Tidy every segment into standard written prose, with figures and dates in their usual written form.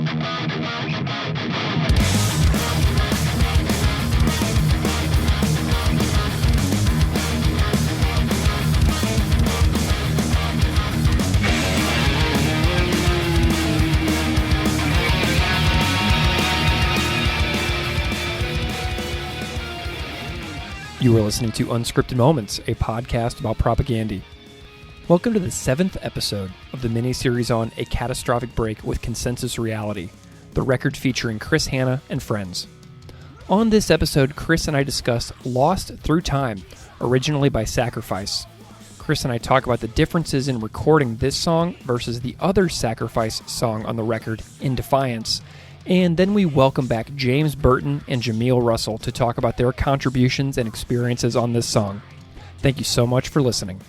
You are listening to Unscripted Moments, a podcast about propaganda. Welcome to the 7th episode of the mini-series on A Catastrophic Break with Consensus Reality, the record featuring Chris Hanna and friends. On this episode, Chris and I discuss Lost Through Time, originally by Sacrifice. Chris and I talk about the differences in recording this song versus the other Sacrifice song on the record, In Defiance. And then we welcome back James Burton and Jahmeel Russell to talk about their contributions and experiences on this song. Thank you so much for listening.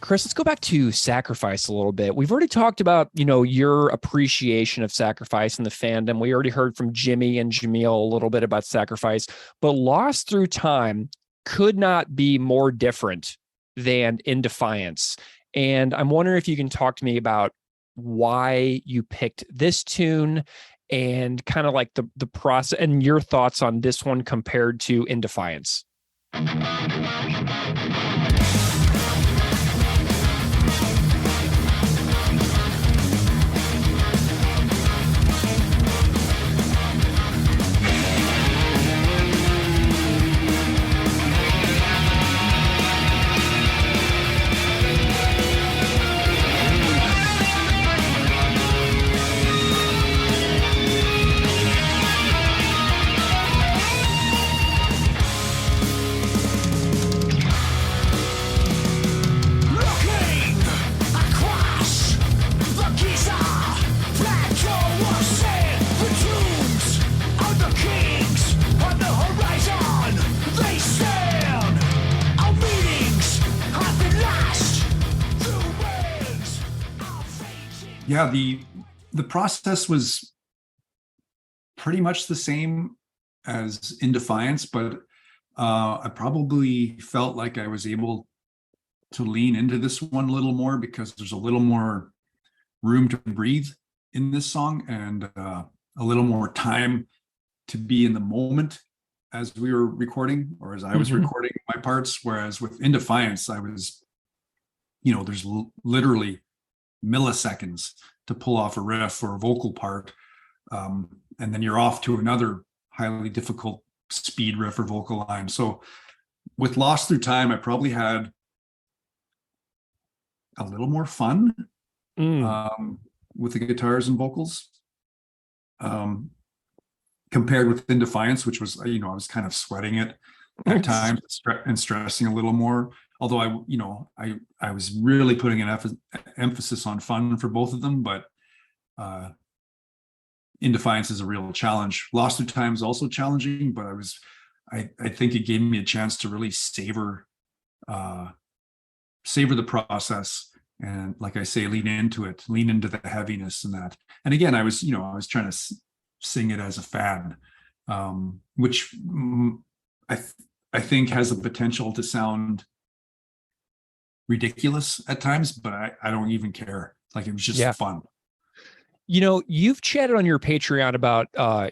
Chris, let's go back to Sacrifice a little bit. We've already talked about, your appreciation of Sacrifice and the fandom. We already heard from Jimmy and Jahmeel a little bit about Sacrifice, but Lost Through Time could not be more different than In Defiance. And I'm wondering if you can talk to me about why you picked this tune and kind of like the process and your thoughts on this one compared to In Defiance. Yeah, the process was pretty much the same as In Defiance, but I probably felt like I was able to lean into this one a little more because there's a little more room to breathe in this song and a little more time to be in the moment as we were recording or as I was recording my parts. Whereas with In Defiance, I was, there's literally milliseconds to pull off a riff or a vocal part, and then you're off to another highly difficult speed riff or vocal line. So with Lost Through Time, I probably had a little more fun with the guitars and vocals compared with In Defiance, which was, I was kind of sweating it at times and stressing a little more. Although I was really putting an emphasis on fun for both of them, but In Defiance is a real challenge. Lost Through Time is also challenging, but I think it gave me a chance to really savor the process and, like I say, lean into the heaviness and that. And again, I was trying to sing it as a fan, which I think has the potential to sound ridiculous at times, but I don't even care. Like, it was just fun. You've chatted on your Patreon about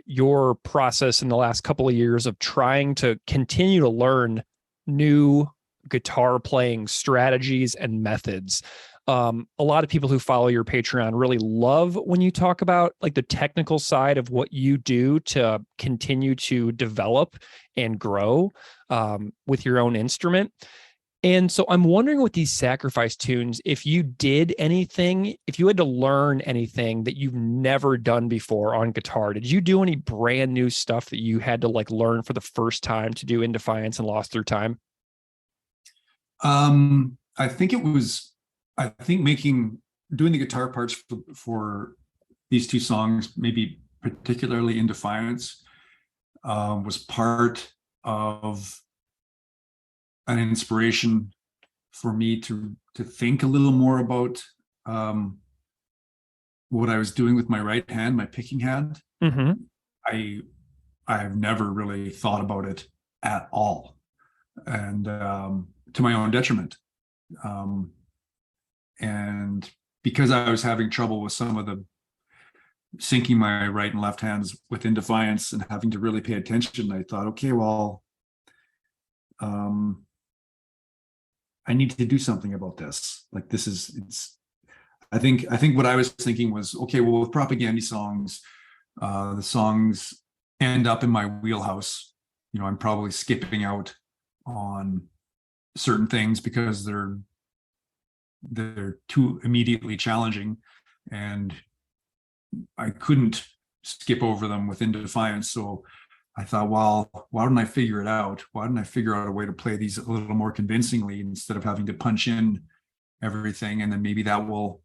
your process in the last couple of years of trying to continue to learn new guitar playing strategies and methods. A lot of people who follow your Patreon really love when you talk about like the technical side of what you do to continue to develop and grow with your own instrument. And so I'm wondering with these Sacrifice tunes, if you did anything, if you had to learn anything that you've never done before on guitar, did you do any brand new stuff that you had to like learn for the first time to do In Defiance and Lost Through Time? I think doing the guitar parts for these two songs, maybe particularly In Defiance, was part of an inspiration for me to think a little more about what I was doing with my right hand, my picking hand. I've never really thought about it at all, and to my own detriment. And because I was having trouble with some of the syncing my right and left hands within Defiance and having to really pay attention, I thought, okay, well, I need to do something about this. Like I think what I was thinking was, okay, well, with propaganda songs, the songs end up in my wheelhouse. I'm probably skipping out on certain things because they're too immediately challenging, and I couldn't skip over them within Defiance. So I thought, well, why don't I figure it out? Why don't I figure out a way to play these a little more convincingly instead of having to punch in everything? And then maybe that will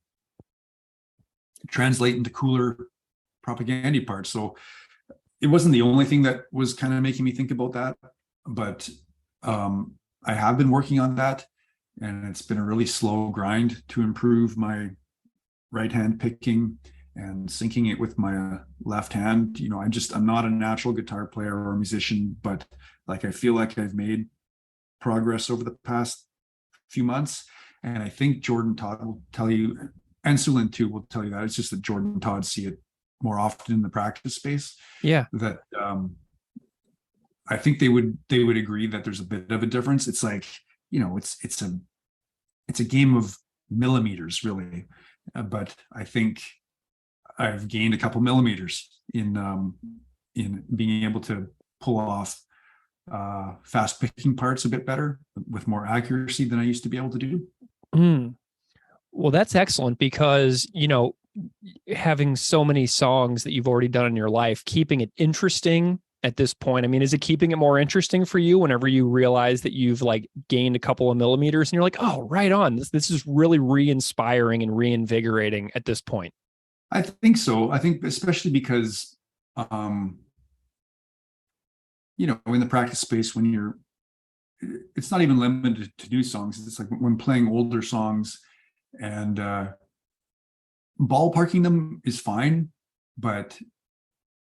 translate into cooler propaganda parts. So it wasn't the only thing that was kind of making me think about that, but I have been working on that, and it's been a really slow grind to improve my right hand picking and syncing it with my left hand. I'm not a natural guitar player or a musician, but like I feel like I've made progress over the past few months. And I think Jordan Todd will tell you, and Sulin too will tell you that. It's just that Jordan and Todd see it more often in the practice space. Yeah. That I think they would agree that there's a bit of a difference. It's like, it's a game of millimeters, really. But I think I've gained a couple millimeters in being able to pull off fast picking parts a bit better with more accuracy than I used to be able to do. Well, that's excellent, because having so many songs that you've already done in your life, keeping it interesting at this point. I mean, is it keeping it more interesting for you whenever you realize that you've like gained a couple of millimeters and you're like, oh, right on. This is really re-inspiring and reinvigorating at this point. I think so. I think especially because, in the practice space, it's not even limited to new songs. It's like when playing older songs, and ballparking them is fine, but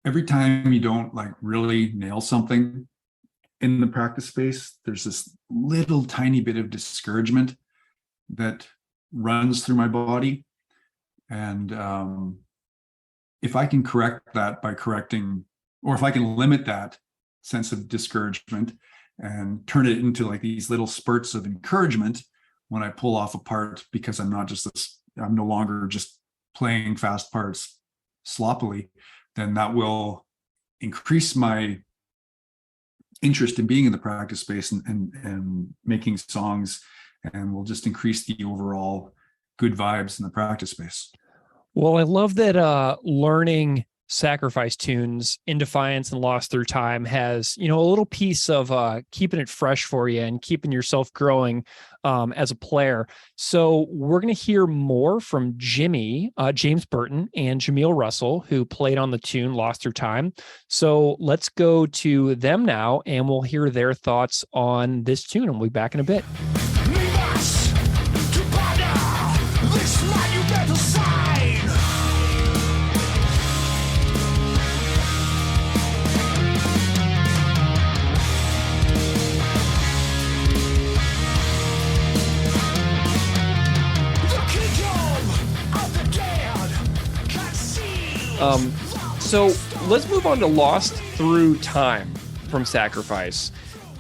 every time you don't like really nail something in the practice space, there's this little tiny bit of discouragement that runs through my body. And if I can correct that by correcting, or if I can limit that sense of discouragement and turn it into like these little spurts of encouragement when I pull off a part, because I'm no longer just playing fast parts sloppily, then that will increase my interest in being in the practice space and making songs, and will just increase the overall good vibes in the practice space. Well, I love that learning Sacrifice tunes in Defiance and Lost Through Time has, a little piece of keeping it fresh for you and keeping yourself growing as a player. So we're going to hear more from James Burton and Jahmeel Russell, who played on the tune Lost Through Time. So let's go to them now, and we'll hear their thoughts on this tune, and we'll be back in a bit. So let's move on to Lost Through Time from Sacrifice.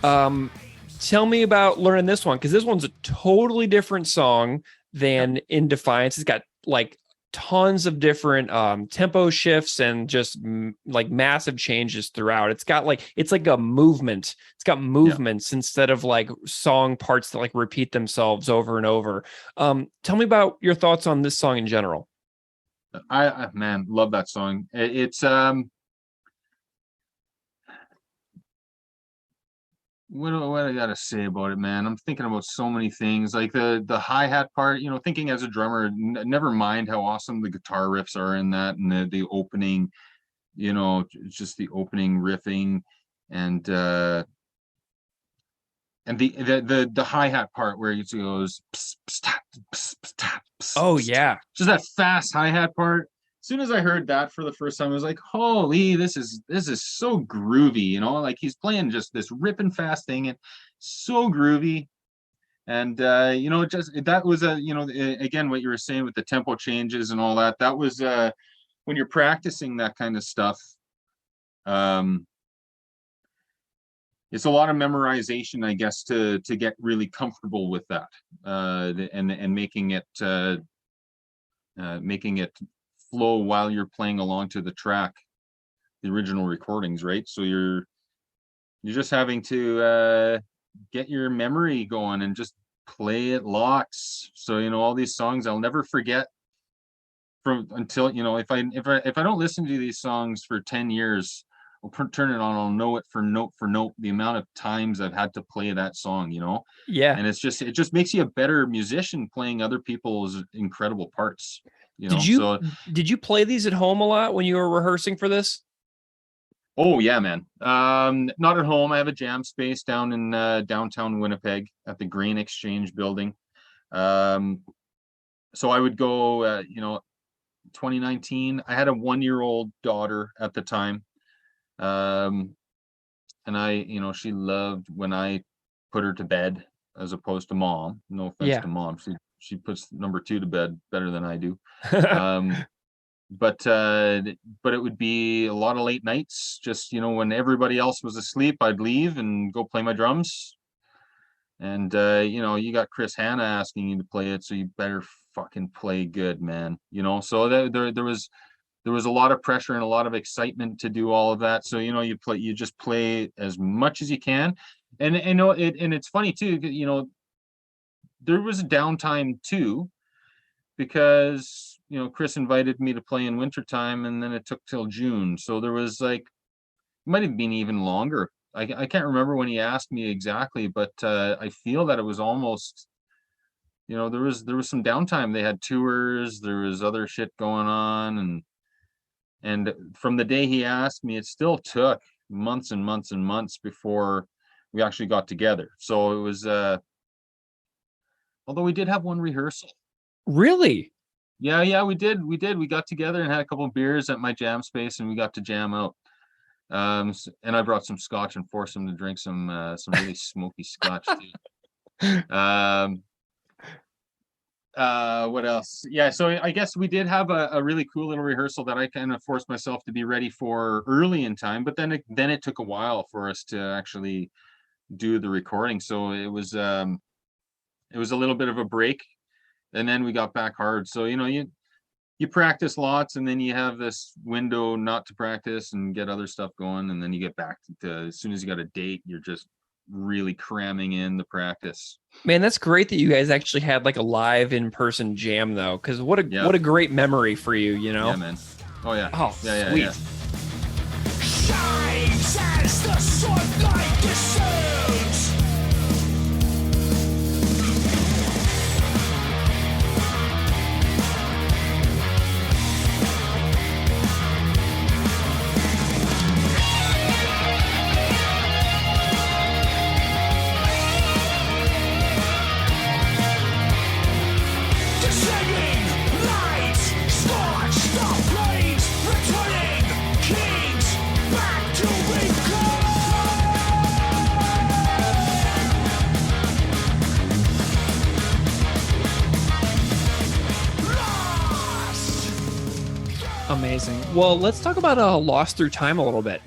Tell me about learning this one, because this one's a totally different song than in Defiance. It's got like tons of different tempo shifts and just like massive changes throughout. It's like a movement. It's got movements instead of like song parts that like repeat themselves over and over. Tell me about your thoughts on this song in general. I man, love that song. It's what I gotta say about it, man? I'm thinking about so many things, like the hi-hat part. Thinking as a drummer, never mind how awesome the guitar riffs are in that, and the opening, just the opening riffing, and the hi-hat part where it goes pss, pss, tap, pss, pss, tap, pss, Oh pss, yeah, just that fast hi-hat part. As soon as I heard that for the first time, I was like, holy, this is so groovy, like he's playing just this ripping fast thing, and so groovy. And just that was again, what you were saying with the tempo changes and all that, that was when you're practicing that kind of stuff, it's a lot of memorization, I guess, to get really comfortable with that, and making it flow while you're playing along to the track, the original recordings, right? So you're just having to get your memory going and just play it lots. So all these songs I'll never forget from until if I don't listen to these songs for 10 years, I'll turn it on, I'll know it for note for note, the amount of times I've had to play that song. Yeah. And it just makes you a better musician playing other people's incredible parts. Did you play these at home a lot when you were rehearsing for this? Oh yeah, man. Not at home. I have a jam space down in downtown Winnipeg at the Grain Exchange building. So I would go, 2019, I had a 1-year-old daughter at the time. And she loved when I put her to bed as opposed to mom. No offense to mom. She puts number 2 to bed better than I do. But it would be a lot of late nights, just when everybody else was asleep, I'd leave and go play my drums. And you got Chris Hanna asking you to play it, so you better fucking play good, man. So there was a lot of pressure and a lot of excitement to do all of that. So you just play as much as you can. And it's funny too, there was a downtime too, because Chris invited me to play in wintertime, and then it took till June. So there was it might have been even longer. I can't remember when he asked me exactly, but I feel that it was almost, there was some downtime. They had tours, there was other shit going on, and from the day he asked me, it still took months and months and months before we actually got together. So it was, although we did have one rehearsal. Really? Yeah, we did. We got together and had a couple of beers at my jam space, and we got to jam out. And I brought some scotch and forced him to drink some really smoky scotch too. What else? Yeah, so I guess we did have a really cool little rehearsal that I kind of forced myself to be ready for early in time, but then it took a while for us to actually do the recording. So it was a little bit of a break, and then we got back hard. So you practice lots, and then you have this window not to practice and get other stuff going, and then you get back to as soon as you got a date, you're just really cramming in the practice. Man, that's great that you guys actually had like a live in-person jam though, because what a great memory for you, Yeah, man. Oh yeah. Oh, yeah, sweet. Yeah. Shines as the sunlight descends. Amazing. Well, let's talk about Lost Through Time a little bit.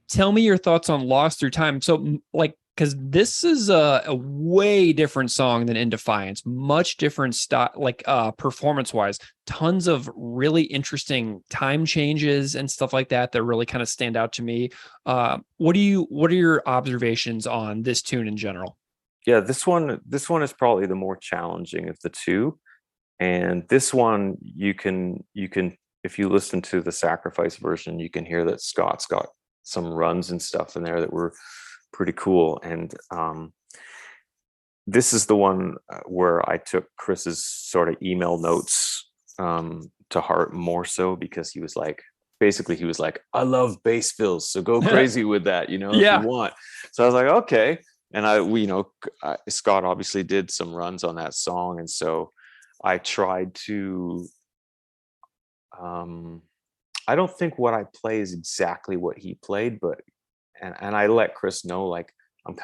Tell me your thoughts on Lost Through Time. So, because this is a way different song than In Defiance, much different style, performance-wise. Tons of really interesting time changes and stuff like that really kind of stand out to me. What are your observations on this tune in general? Yeah, this one is probably the more challenging of the two. And this one, you can, if you listen to the Sacrifice version, you can hear that Scott's got some runs and stuff in there that were pretty cool. And this is the one where I took Chris's sort of email notes to heart more so, because he was like, I love bass fills, so go crazy with that, if you want. So I was like, okay. And Scott obviously did some runs on that song, and so I tried to, I don't think what I play is exactly what he played, but, and I let Chris know, like, I'm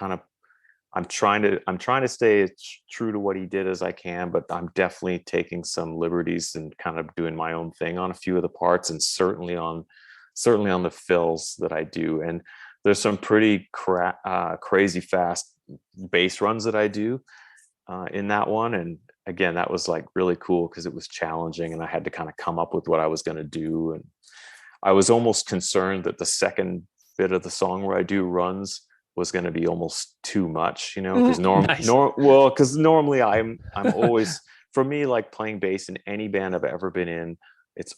I'm trying to stay as true to what he did as I can, but I'm definitely taking some liberties and kind of doing my own thing on a few of the parts, and certainly on the fills that I do. And there's some pretty crazy fast bass runs that I do in that one. And again, that was like really cool because it was challenging, and I had to kind of come up with what I was going to do. And I was almost concerned that the second bit of the song where I do runs was going to be almost too much, because Nice. because normally I'm always, for me, like playing bass in any band I've ever been in, it's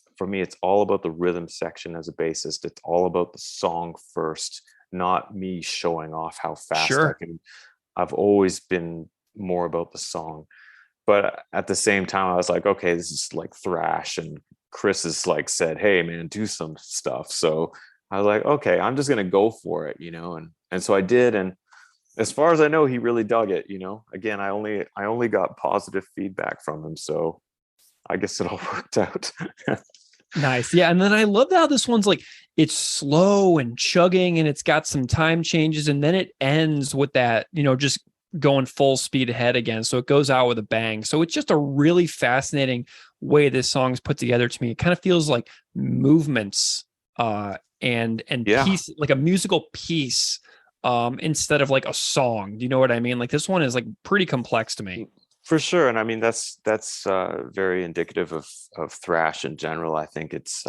all about the rhythm section as a bassist. It's all about the song first, not me showing off how fast Sure. I can. I've always been more about the song. But at the same time, I was like, okay, this is like thrash, and Chris has like said, hey man, do some stuff. So I was like, okay, I'm just gonna go for it, and so I did. And as far as I know, he really dug it. Again, I only got positive feedback from him, so I guess it all worked out. Nice. Yeah. And then I love how this one's like, it's slow and chugging, and it's got some time changes, and then it ends with that, just going full speed ahead again. So it goes out with a bang. So it's just a really fascinating way this song's put together to me. It kind of feels like movements and piece, like a musical piece instead of like a song. Do you know what I mean? Like this one is like pretty complex to me. For sure. And I mean, that's very indicative of thrash in general. I think it's,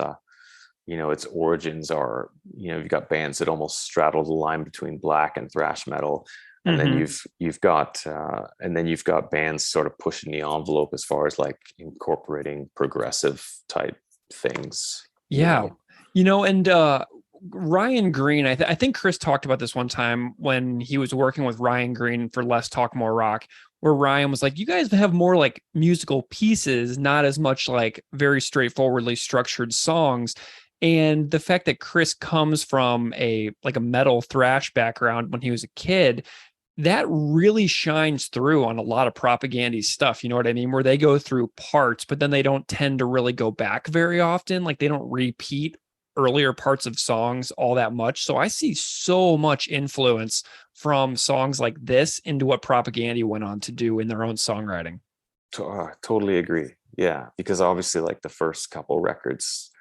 its origins are, you've got bands that almost straddle the line between black and thrash metal. And then you've got bands sort of pushing the envelope as far as like incorporating progressive type things. Yeah. And Ryan Green, I think Chris talked about this one time when he was working with Ryan Green for Less Talk More Rock, where Ryan was like, you guys have more like musical pieces, not as much like very straightforwardly structured songs. And the fact that Chris comes from a metal thrash background when he was a kid, that really shines through on a lot of Propagandy stuff. You know what I mean? Where they go through parts, but then they don't tend to really go back very often. Like they don't repeat earlier parts of songs all that much. So I see so much influence from songs like this into what Propagandy went on to do in their own songwriting. Totally agree. Yeah. Because obviously like the first couple records,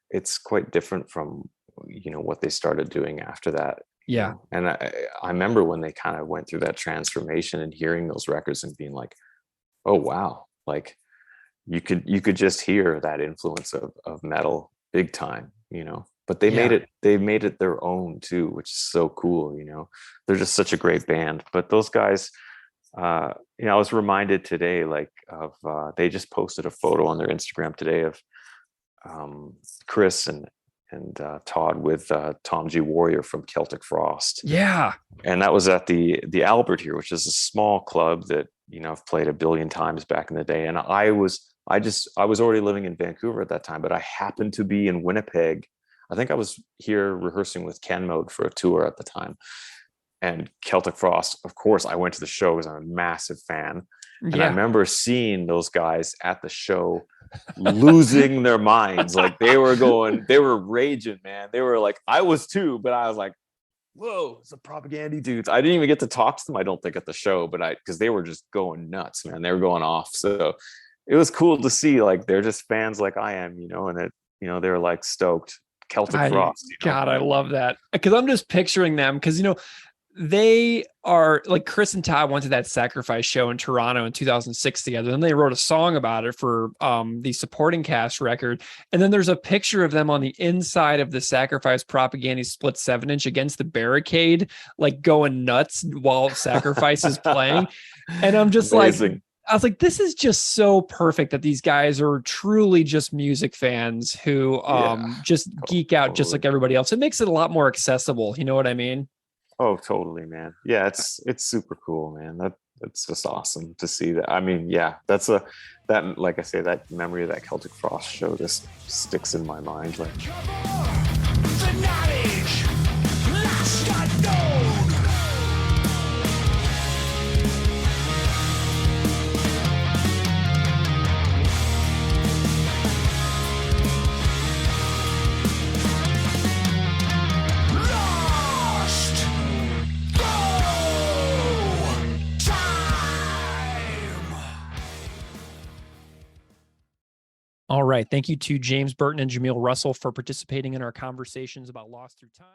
it's quite different from, what they started doing after that. Yeah. And I remember when they kind of went through that transformation and hearing those records and being like, oh, wow. Like you could just hear that influence of metal big time, but they made it their own too, which is so cool. They're just such a great band. But those guys, I was reminded today, like of, they just posted a photo on their Instagram today of Chris and Todd with Tom G. Warrior from Celtic Frost. Yeah. And that was at the Albert here, which is a small club that, I've played a billion times back in the day. And I was already living in Vancouver at that time, but I happened to be in Winnipeg. I think I was here rehearsing with Ken Mode for a tour at the time. And Celtic Frost, of course, I went to the show because I'm a massive fan. And I remember seeing those guys at the show losing their minds. Like they were raging, man. They were like, I was too, but I was like, whoa, it's a Propagandy dudes. I didn't even get to talk to them, I don't think, at the show, but because they were just going nuts, man. They were going off. So it was cool to see, like, they're just fans like I am, and it, they were like stoked. Celtic Frost. God, I love that. Because I'm just picturing them because, they are like Chris and Todd went to that Sacrifice show in Toronto in 2006 together. And they wrote a song about it for the supporting cast record. And then there's a picture of them on the inside of the Sacrifice Propagandy split 7-inch against the barricade, like going nuts while Sacrifice is playing. And I'm just Amazing. like, I was like, this is just so perfect that these guys are truly just music fans who just geek out just like everybody else. It makes it a lot more accessible. You know what I mean? Oh, totally, man. Yeah, it's super cool, man. That's just awesome to see that. I mean, yeah, that like I say, that memory of that Celtic Frost show just sticks in my mind. Like, the knowledge last unknown. Lost. Gone. All right. Thank you to James Burton and Jahmeel Russell for participating in our conversations about Lost Through Time.